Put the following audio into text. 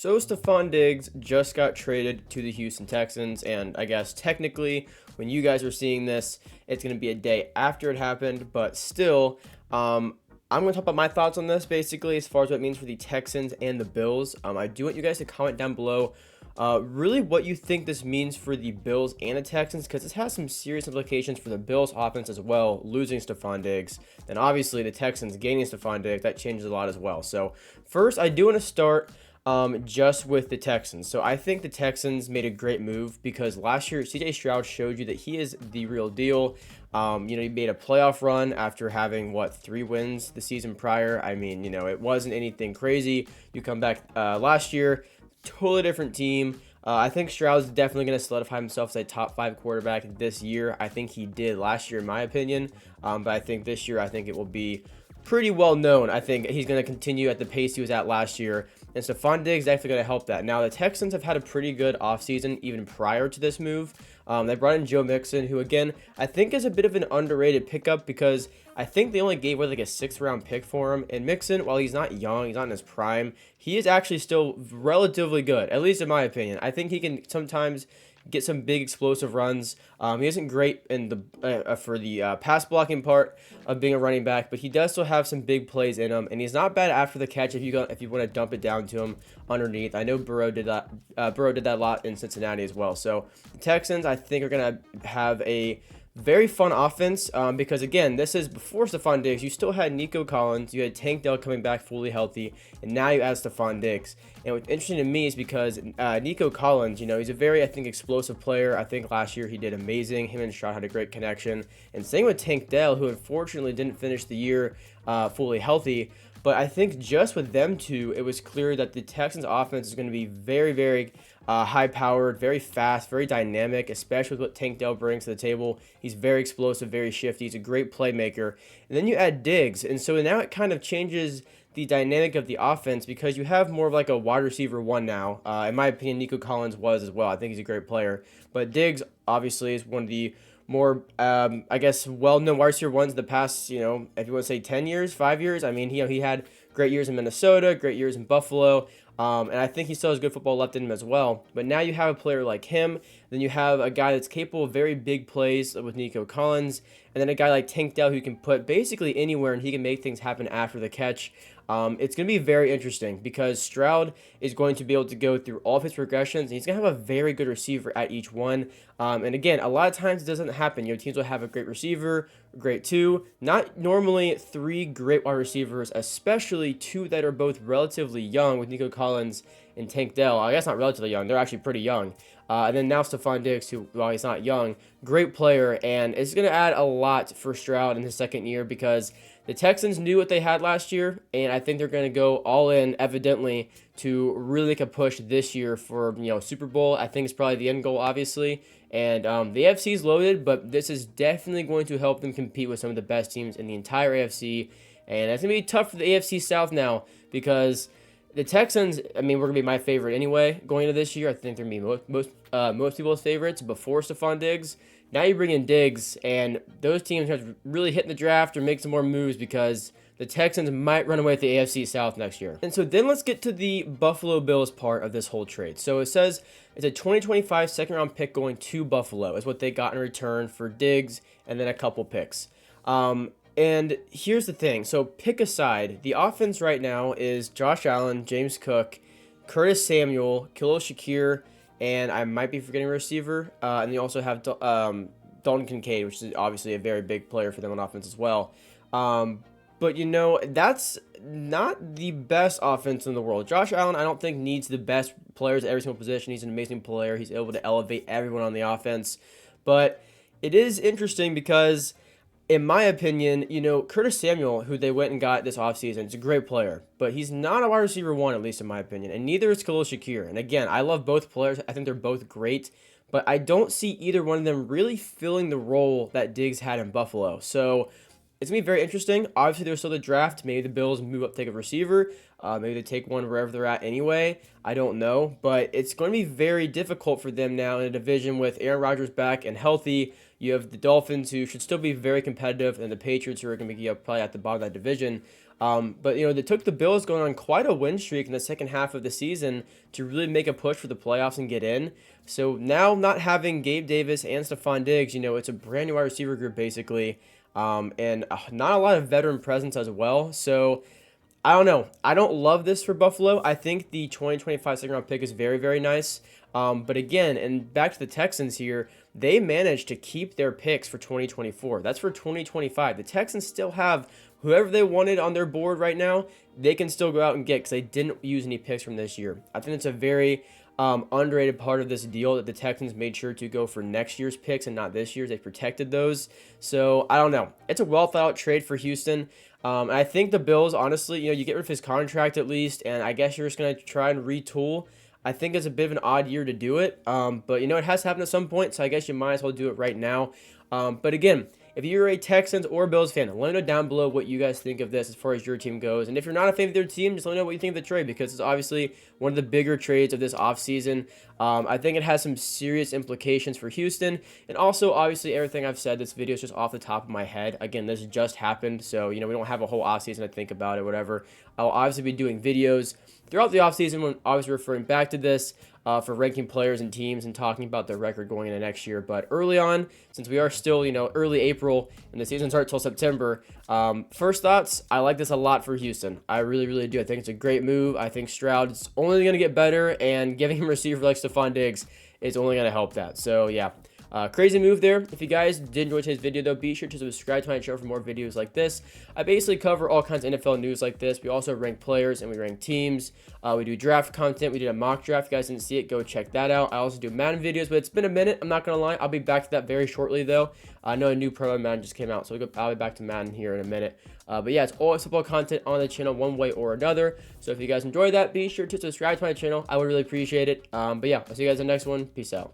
So Stefon Diggs just got traded to the Houston Texans, and I guess technically when you guys are seeing this, it's going to be a day after it happened, but still, I'm going to talk about my thoughts on this basically as far as what it means for the Texans and the Bills. I do want you guys to comment down below really what you think this means for the Bills and the Texans, because this has some serious implications for the Bills offense as well, losing Stefon Diggs. Then obviously the Texans gaining Stefon Diggs, that changes a lot as well. So first, I do want to start just with the Texans. So I think the Texans made a great move because last year CJ Stroud showed you that he is the real deal. He made a playoff run after having 3 wins the season prior. I mean, it wasn't anything crazy. You come back last year, totally different team. I think Stroud's definitely going to solidify himself as a top 5 quarterback this year. I think he did last year, in my opinion. But I think this year, I think it will be pretty well known. I think he's going to continue at the pace he was at last year, and Stefon Diggs is actually going to help that. Now, the Texans have had a pretty good offseason even prior to this move. They brought in Joe Mixon, who, again, I think is a bit of an underrated pickup because I think they only gave away like a 6th-round pick for him. And Mixon, while he's not young, he's not in his prime, he is actually still relatively good, at least in my opinion. I think he can sometimes get some big explosive runs. He isn't great in the for the pass blocking part of being a running back, but he does still have some big plays in him, and he's not bad after the catch if you want to dump it down to him underneath. I know Burrow did that. Burrow did that a lot in Cincinnati as well. So the Texans, I think, are gonna have a very fun offense because, again, this is before Stefon Diggs. You still had Nico Collins, you had Tank Dell coming back fully healthy, and now you add Stefon Diggs. And what's interesting to me is because Nico Collins, he's a very, I think, explosive player. I think last year he did amazing. Him and Stroud had a great connection. And same with Tank Dell, who unfortunately didn't finish the year fully healthy. But I think just with them two, it was clear that the Texans offense is going to be very, very high-powered, very fast, very dynamic, especially with what Tank Dell brings to the table. He's very explosive, very shifty. He's a great playmaker. And then you add Diggs, and so now it kind of changes the dynamic of the offense because you have more of like a wide receiver one now. In my opinion, Nico Collins was as well. I think he's a great player. But Diggs, obviously, is one of the more, I guess, well-known wide receiver ones in the past, if you want to say 10 years, 5 years. I mean, he had great years in Minnesota, great years in Buffalo, and I think he still has good football left in him as well. But now you have a player like him, then you have a guy that's capable of very big plays with Nico Collins, and then a guy like Tank Dell who can put basically anywhere and he can make things happen after the catch. It's going to be very interesting because Stroud is going to be able to go through all of his progressions, and he's going to have a very good receiver at each one. And again, a lot of times it doesn't happen. Teams will have a great receiver, great 2, not normally 3 great wide receivers, especially 2 that are both relatively young with Nico Collins and Tank Dell. I guess not relatively young. They're actually pretty young. And then now Stefon Diggs, who, while he's not young, great player, and it's going to add a lot for Stroud in his second year because the Texans knew what they had last year, and I think they're going to go all in, evidently, to really make a push this year for, Super Bowl. I think it's probably the end goal, obviously. And the AFC is loaded, but this is definitely going to help them compete with some of the best teams in the entire AFC. And it's going to be tough for the AFC South now because the Texans, I mean, we're going to be my favorite anyway going into this year. I think they're going to be most people's favorites before Stefon Diggs. Now you bring in Diggs, and those teams have to really hit in the draft or make some more moves because the Texans might run away with the AFC South next year. And so then let's get to the Buffalo Bills part of this whole trade. So it says it's a 2025 second-round pick going to Buffalo is what they got in return for Diggs and then a couple picks. And here's the thing. So pick aside, the offense right now is Josh Allen, James Cook, Curtis Samuel, Khalil Shakir, and I might be forgetting a receiver. And you also have Dalton Kincaid, which is obviously a very big player for them on offense as well. But, that's not the best offense in the world. Josh Allen, I don't think, needs the best players at every single position. He's an amazing player. He's able to elevate everyone on the offense. But it is interesting because, in my opinion, Curtis Samuel, who they went and got this offseason, is a great player. But he's not a wide receiver one, at least in my opinion. And neither is Khalil Shakir. And again, I love both players. I think they're both great. But I don't see either one of them really filling the role that Diggs had in Buffalo. So it's going to be very interesting. Obviously, there's still the draft. Maybe the Bills move up, take a receiver. Maybe they take one wherever they're at anyway. I don't know. But it's going to be very difficult for them now in a division with Aaron Rodgers back and healthy. You have the Dolphins, who should still be very competitive, and the Patriots, who are going to be probably at the bottom of that division. But they took the Bills going on quite a win streak in the second half of the season to really make a push for the playoffs and get in. So now not having Gabe Davis and Stefon Diggs, it's a brand new wide receiver group basically, and not a lot of veteran presence as well. So I don't know. I don't love this for Buffalo. I think the 2025 second round pick is very, very nice. But again, and back to the Texans here, they managed to keep their picks for 2024. That's for 2025. The Texans still have whoever they wanted on their board right now, they can still go out and get because they didn't use any picks from this year. I think it's a very underrated part of this deal that the Texans made sure to go for next year's picks and not this year's. They protected those. So I don't know. It's a well thought out trade for Houston. And I think the Bills, honestly, you get rid of his contract at least, and I guess you're just going to try and retool. I think it's a bit of an odd year to do it, but it has to happen at some point, so I guess you might as well do it right now. But again, if you're a Texans or Bills fan, let me know down below what you guys think of this as far as your team goes. And if you're not a fan of their team, just let me know what you think of the trade because it's obviously one of the bigger trades of this offseason. I think it has some serious implications for Houston. And also, obviously, everything I've said, this video is just off the top of my head. Again, this just happened, so, we don't have a whole offseason to think about it, whatever. I'll obviously be doing videos throughout the offseason when obviously referring back to this. For ranking players and teams and talking about their record going into next year. But early on, since we are still, early April and the season starts till September, first thoughts, I like this a lot for Houston. I really, really do. I think it's a great move. I think Stroud's only going to get better, and giving him a receiver like Stefon Diggs is only going to help that. So, yeah. Crazy move there. If you guys did enjoy today's video, though, be sure to subscribe to my channel for more videos like this. I basically cover all kinds of NFL news like this. We also rank players and we rank teams. We do draft content. We did a mock draft. If you guys didn't see it, go check that out. I also do Madden videos, but it's been a minute. I'm not going to lie. I'll be back to that very shortly, though. I know a new Pro Madden just came out, so I'll be back to Madden here in a minute. But yeah, it's always football content on the channel one way or another. So if you guys enjoyed that, be sure to subscribe to my channel. I would really appreciate it. But yeah, I'll see you guys in the next one. Peace out.